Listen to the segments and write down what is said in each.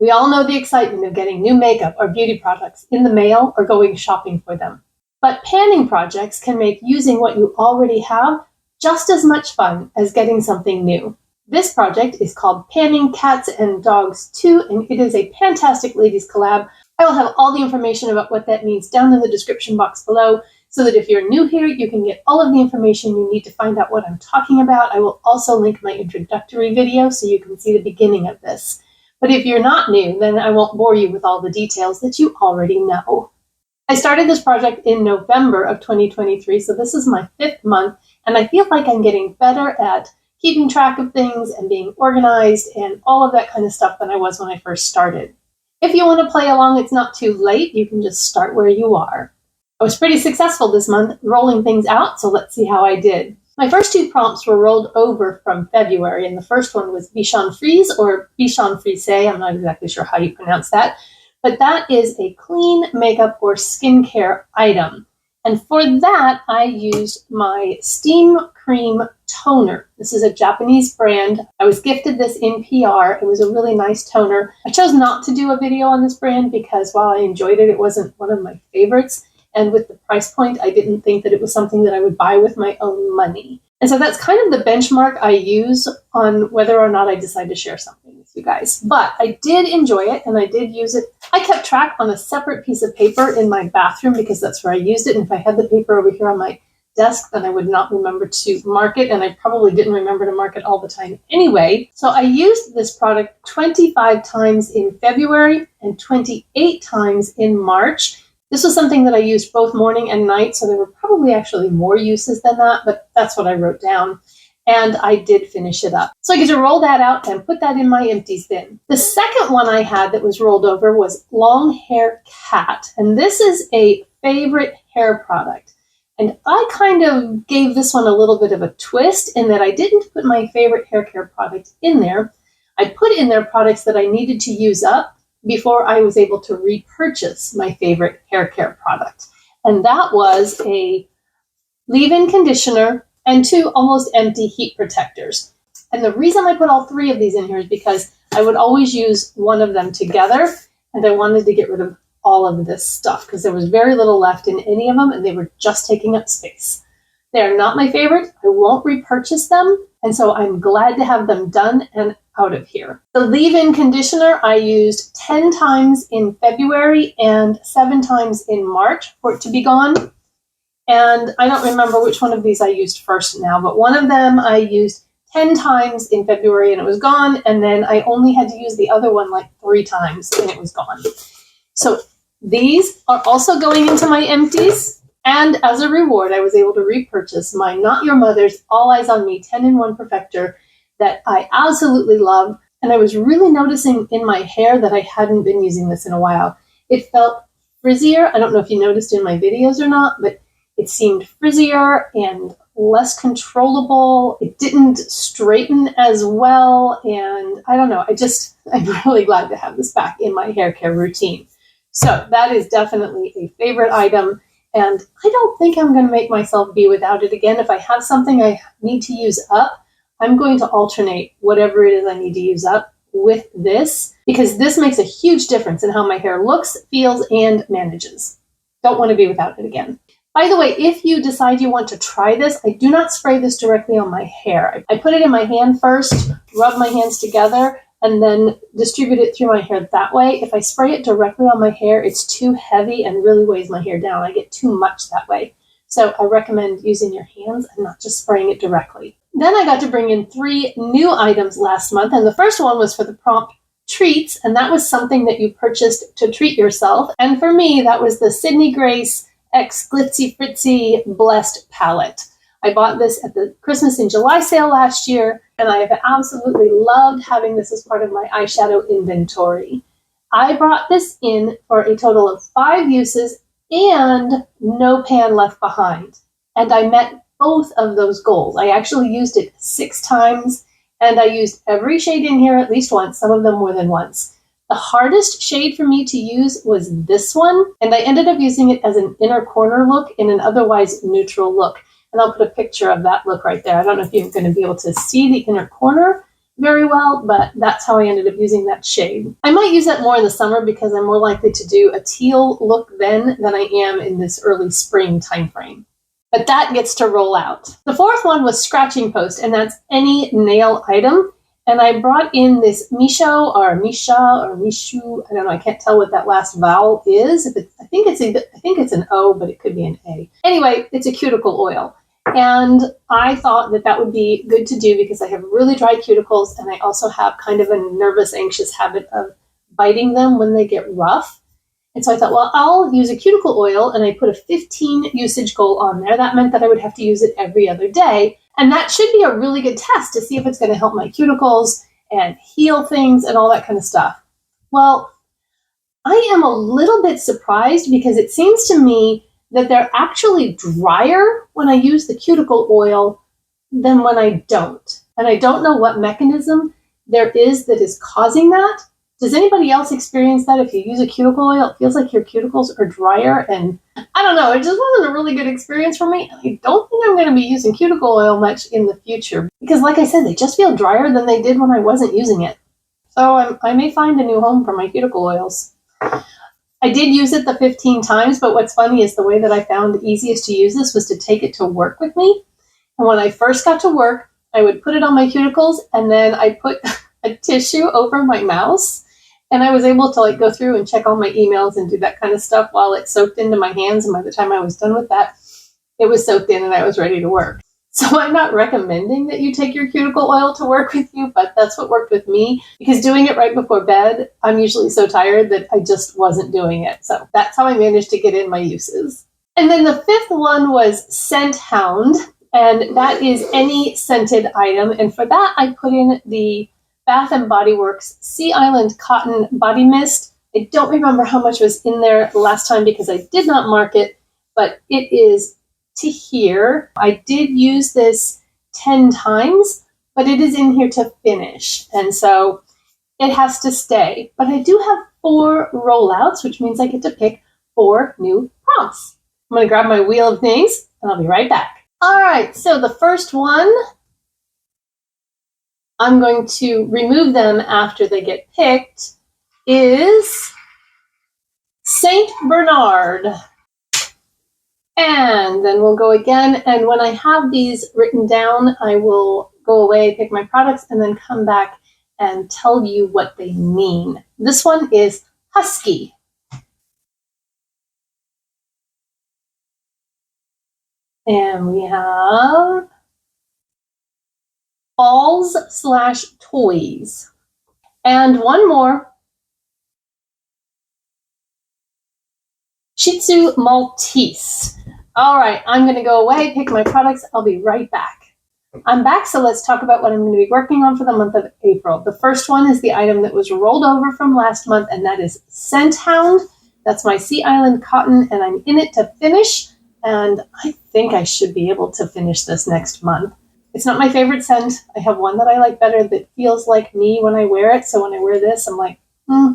We all know the excitement of getting new makeup or beauty products in the mail or going shopping for them. But panning projects can make using what you already have just as much fun as getting something new. This project is called Panning Cats and Dogs 2, and it is a fantastic ladies collab. I will have all the information about what that means down in the description box below, so that if you're new here, you can get all of the information you need to find out what I'm talking about. I will also link my introductory video so you can see the beginning of this. But if you're not new, then I won't bore you with all the details that you already know. I started this project in November of 2023, so this is my 5th month, and I feel like I'm getting better at keeping track of things and being organized and all of that kind of stuff than I was when I first started. If you want to play along, it's not too late. You can just start where you are. I was pretty successful this month rolling things out, so let's see how I did. My first 2 prompts were rolled over from February, and the first one was Bichon Frise or Bichon Frise. I'm not exactly sure how you pronounce that, but that is a clean makeup or skincare item. And for that, I used my Steam Cream Toner. This is a Japanese brand. I was gifted this in PR. It was a really nice toner. I chose not to do a video on this brand because while I enjoyed it, it wasn't one of my favorites. And with the price point, I didn't think that it was something that I would buy with my own money. And so that's kind of the benchmark I use on whether or not I decide to share something with you guys. But I did enjoy it and I did use it. I kept track on a separate piece of paper in my bathroom because that's where I used it. And if I had the paper over here on my desk, then I would not remember to mark it. And I probably didn't remember to mark it all the time anyway. So I used this product 25 times in February and 28 times in March. This was something that I used both morning and night, so there were probably actually more uses than that, but that's what I wrote down. And I did finish it up. So I get to roll that out and put that in my empties bin. The second one I had that was rolled over was Long Hair Cat. And this is a favorite hair product. And I kind of gave this one a little bit of a twist in that I didn't put my favorite hair care product in there. I put in there products that I needed to use up before I was able to repurchase my favorite hair care product. And that was a leave-in conditioner and 2 almost empty heat protectors. And the reason I put all 3 of these in here is because I would always use one of them together, and I wanted to get rid of all of this stuff because there was very little left in any of them and they were just taking up space. They are not my favorite. I won't repurchase them, and so I'm glad to have them done and out of here. The leave-in conditioner I used 10 times in February and 7 times in March for it to be gone. And I don't remember which one of these I used first now, but one of them I used 10 times in February and it was gone. And then I only had to use the other one like 3 times and it was gone. So these are also going into my empties. And as a reward, I was able to repurchase my Not Your Mother's All Eyes on Me 10-in-1 Perfector that I absolutely love. And I was really noticing in my hair that I hadn't been using this in a while. It felt frizzier. I don't know if you noticed in my videos or not, but it seemed frizzier and less controllable. It didn't straighten as well. And I don't know, I'm really glad to have this back in my hair care routine. So that is definitely a favorite item. And I don't think I'm going to make myself be without it again. If I have something I need to use up, I'm going to alternate whatever it is I need to use up with this because this makes a huge difference in how my hair looks, feels, and manages. Don't want to be without it again. By the way, if you decide you want to try this, I do not spray this directly on my hair. I put it in my hand first, rub my hands together, and then distribute it through my hair that way. If I spray it directly on my hair, it's too heavy and really weighs my hair down. I get too much that way. So I recommend using your hands and not just spraying it directly. Then I got to bring in 3 new items last month, and the first one was for the prompt treats, and that was something that you purchased to treat yourself. And for me, that was the Sydney Grace X Glitzy Fritzy Blessed Palette. I bought this at the Christmas in July sale last year, and I have absolutely loved having this as part of my eyeshadow inventory. I brought this in for a total of 5 uses and no pan left behind. And I met both of those goals. I actually used it 6 times, and I used every shade in here at least once, some of them more than once. The hardest shade for me to use was this one, and I ended up using it as an inner corner look in an otherwise neutral look. And I'll put a picture of that look right there. I don't know if you're going to be able to see the inner corner, very well, but that's how I ended up using that shade. I might use that more in the summer because I'm more likely to do a teal look then than I am in this early spring timeframe. But that gets to roll out. The fourth one was scratching post, and that's any nail item. And I brought in this Misha or Mishu. I don't know. I can't tell what that last vowel is. I think it's an O, but it could be an A. Anyway, it's a cuticle oil. And I thought that would be good to do because I have really dry cuticles, and I also have kind of a nervous, anxious habit of biting them when they get rough. And so I thought, well, I'll use a cuticle oil, and I put a 15 usage goal on there. That meant that I would have to use it every other day. And that should be a really good test to see if it's going to help my cuticles and heal things and all that kind of stuff. Well, I am a little bit surprised because it seems to me that they're actually drier when I use the cuticle oil than when I don't. And I don't know what mechanism there is that is causing that. Does anybody else experience that? If you use a cuticle oil, it feels like your cuticles are drier, and I don't know, it just wasn't a really good experience for me. I don't think I'm going to be using cuticle oil much in the future because, like I said, they just feel drier than they did when I wasn't using it. So I may find a new home for my cuticle oils. I did use it the 15 times, but what's funny is the way that I found easiest to use this was to take it to work with me. And when I first got to work, I would put it on my cuticles, and then I put a tissue over my mouse. And I was able to go through and check all my emails and do that kind of stuff while it soaked into my hands. And by the time I was done with that, it was soaked in and I was ready to work. So I'm not recommending that you take your cuticle oil to work with you, but that's what worked with me because doing it right before bed, I'm usually so tired that I just wasn't doing it. So that's how I managed to get in my uses. And then the fifth one was Scent Hound, and that is any scented item. And for that, I put in the Bath & Body Works Sea Island Cotton Body Mist. I don't remember how much was in there last time because I did not mark it, but it is to here. I did use this 10 times, but it is in here to finish. And so it has to stay. But I do have 4 rollouts, which means I get to pick 4 new prompts. I'm going to grab my wheel of things and I'll be right back. All right, so the first one, I'm going to remove them after they get picked, is Saint Bernard. And then we'll go again. And when I have these written down, I will go away, pick my products, and then come back and tell you what they mean. This one is Husky. And we have Balls/Toys. And one more. Shih Tzu Maltese. All right, I'm going to go away, pick my products. I'll be right back. I'm back, so let's talk about what I'm going to be working on for the month of April. The first one is the item that was rolled over from last month, and that is Scent Hound. That's my Sea Island Cotton, and I'm in it to finish. And I think I should be able to finish this next month. It's not my favorite scent. I have one that I like better that feels like me when I wear it. So when I wear this, I'm like,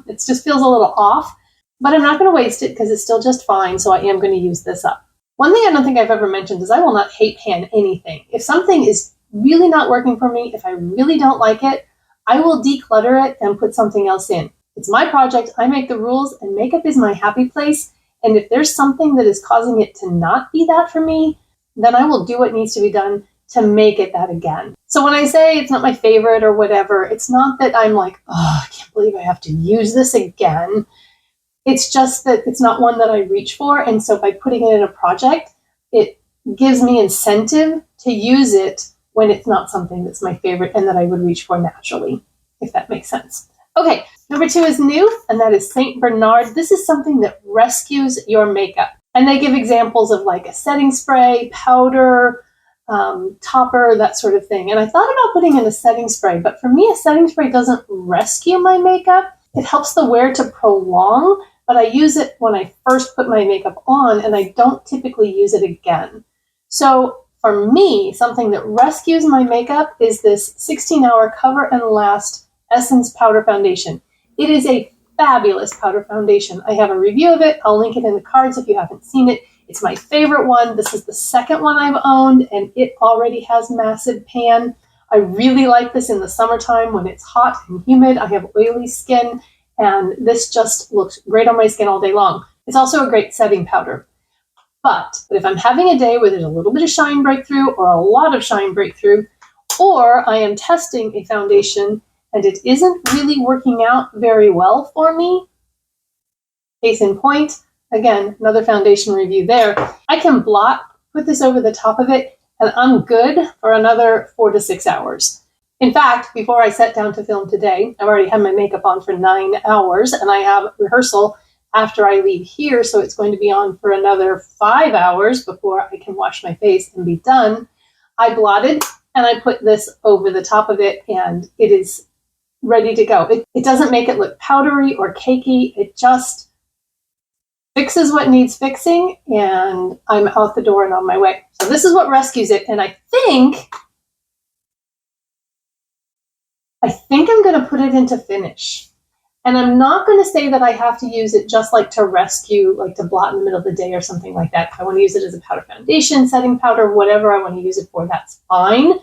it just feels a little off. But I'm not going to waste it because it's still just fine. So I am going to use this up. One thing I don't think I've ever mentioned is I will not hate pan anything. If something is really not working for me, if I really don't like it, I will declutter it and put something else in. It's my project. I make the rules, and makeup is my happy place. And if there's something that is causing it to not be that for me, then I will do what needs to be done to make it that again. So when I say it's not my favorite or whatever, it's not that I'm like, oh, I can't believe I have to use this again. It's just that it's not one that I reach for. And so by putting it in a project, it gives me incentive to use it when it's not something that's my favorite and that I would reach for naturally, if that makes sense. Okay, number 2 is new, and that is Saint Bernard. This is something that rescues your makeup. And they give examples of like a setting spray, powder, topper, that sort of thing. And I thought about putting in a setting spray, but for me, a setting spray doesn't rescue my makeup. It helps the wear to prolong, but I use it when I first put my makeup on, and I don't typically use it again. So for me, something that rescues my makeup is this 16-hour Cover and Last Essence Powder Foundation. It is a fabulous powder foundation. I have a review of it. I'll link it in the cards if you haven't seen it. It's my favorite one. This is the second one I've owned, and it already has massive pan. I really like this in the summertime when it's hot and humid. I have oily skin, and this just looks great on my skin all day long. It's also a great setting powder. But if I'm having a day where there's a little bit of shine breakthrough or a lot of shine breakthrough, or I am testing a foundation and it isn't really working out very well for me, case in point, again, another foundation review there, I can put this over the top of it, and I'm good for another 4 to 6 hours. In fact, before I sat down to film today, I've already had my makeup on for 9 hours, and I have rehearsal after I leave here, so it's going to be on for another 5 hours before I can wash my face and be done. I blotted, and I put this over the top of it, and it is ready to go. It doesn't make it look powdery or cakey. It just fixes what needs fixing, and I'm out the door and on my way. So this is what rescues it, and I think I'm going to put it into finish. And I'm not going to say that I have to use it just like to rescue, like to blot in the middle of the day or something like that. If I want to use it as a powder foundation, setting powder, whatever I want to use it for, that's fine.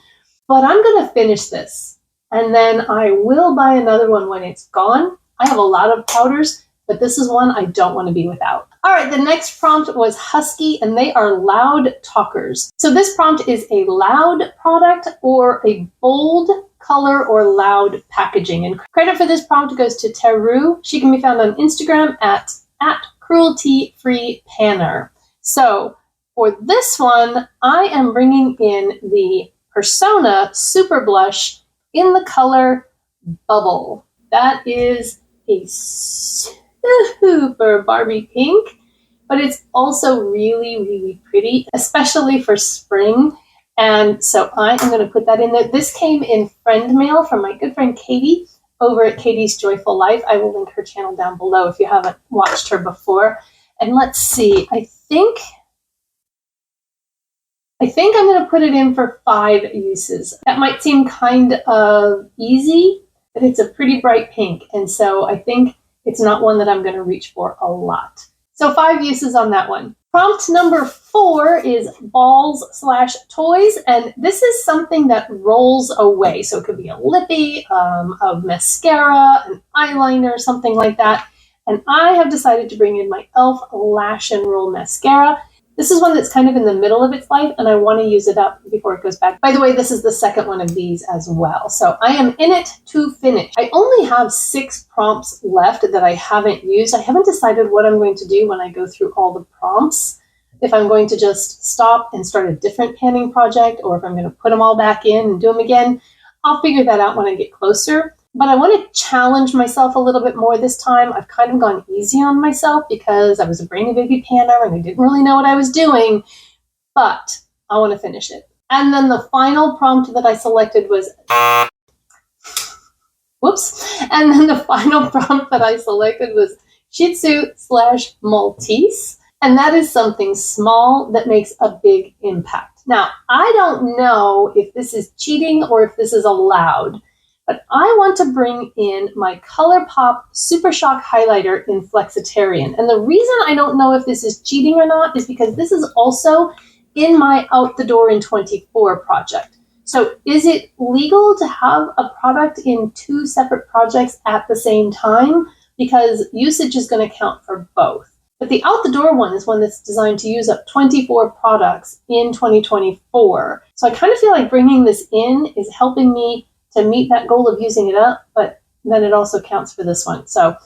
But I'm going to finish this, and then I will buy another one when it's gone. I have a lot of powders, but this is one I don't want to be without. All right, the next prompt was Husky, and they are loud talkers. So this prompt is a loud product or a bold color or loud packaging. And credit for this prompt goes to Teru. She can be found on Instagram at cruelty-free-panner. So for this one, I am bringing in the Persona Super Blush in the color Bubble. That is a super Barbie pink, but it's also really, really pretty, especially for spring. And so I am going to put that in there. This came in friend mail from my good friend Katie over at Katie's Joyful Life. I will link her channel down below if you haven't watched her before. And let's see, I think I'm going to put it in for 5 uses. That might seem kind of easy, but it's a pretty bright pink. And so I think it's not one that I'm going to reach for a lot. So 5 uses on that one. Prompt number 4 is balls/toys, and this is something that rolls away. So it could be a lippy, a mascara, an eyeliner, something like that. And I have decided to bring in my e.l.f. Lash and Roll Mascara. This is one that's kind of in the middle of its life, and I want to use it up before it goes back. By the way, this is the second one of these as well. So I am in it to finish. I only have 6 prompts left that I haven't used. I haven't decided what I'm going to do when I go through all the prompts. If I'm going to just stop and start a different panning project, or if I'm going to put them all back in and do them again. I'll figure that out when I get closer. But I want to challenge myself a little bit more this time. I've kind of gone easy on myself because I was a brainy baby panner and I didn't really know what I was doing, but I want to finish it. And then the final prompt that I selected was, And then the final prompt that I selected was Shih Tzu/Maltese. And that is something small that makes a big impact. Now, I don't know if this is cheating or if this is allowed, but I want to bring in my ColourPop Super Shock Highlighter in Flexitarian. And the reason I don't know if this is cheating or not is because this is also in my Out the Door in 24 project. So is it legal to have a product in 2 separate projects at the same time? Because usage is going to count for both. But the Out the Door one is one that's designed to use up 24 products in 2024. So I kind of feel like bringing this in is helping me to meet that goal of using it up, but then it also counts for this one. So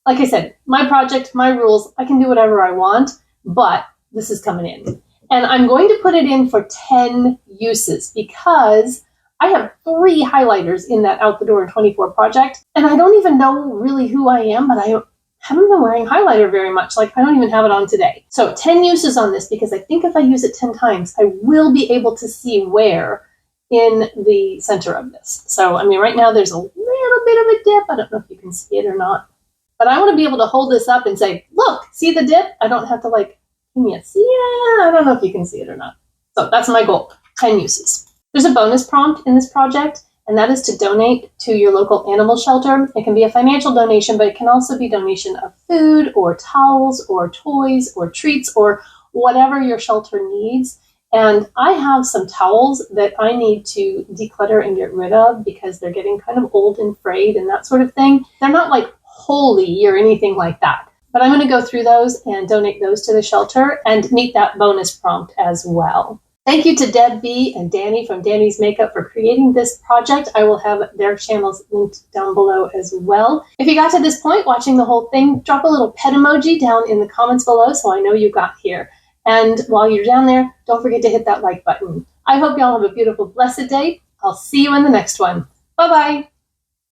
like I said, my project, my rules, I can do whatever I want, but this is coming in. And I'm going to put it in for 10 uses because I have 3 highlighters in that Out the Door in 24 project, and I don't even know really who I am, but I haven't been wearing highlighter very much. Like, I don't even have it on today. So 10 uses on this, because I think if I use it 10 times, I will be able to see where in the center of this. So, I mean, right now there's a little bit of a dip. I don't know if you can see it or not, but I want to be able to hold this up and say, look, see the dip? I don't have to like, can you see it? I don't know if you can see it or not. So that's my goal, 10 uses. There's a bonus prompt in this project, and that is to donate to your local animal shelter. It can be a financial donation, but it can also be donation of food or towels or toys or treats or whatever your shelter needs. And I have some towels that I need to declutter and get rid of because they're getting kind of old and frayed and that sort of thing. They're not like holy or anything like that. But I'm going to go through those and donate those to the shelter and meet that bonus prompt as well. Thank you to Deb B and Danny from Danny's Makeup for creating this project. I will have their channels linked down below as well. If you got to this point watching the whole thing, drop a little pet emoji down in the comments below so I know you got here. And while you're down there, don't forget to hit that like button. I hope y'all have a beautiful, blessed day. I'll see you in the next one. Bye-bye.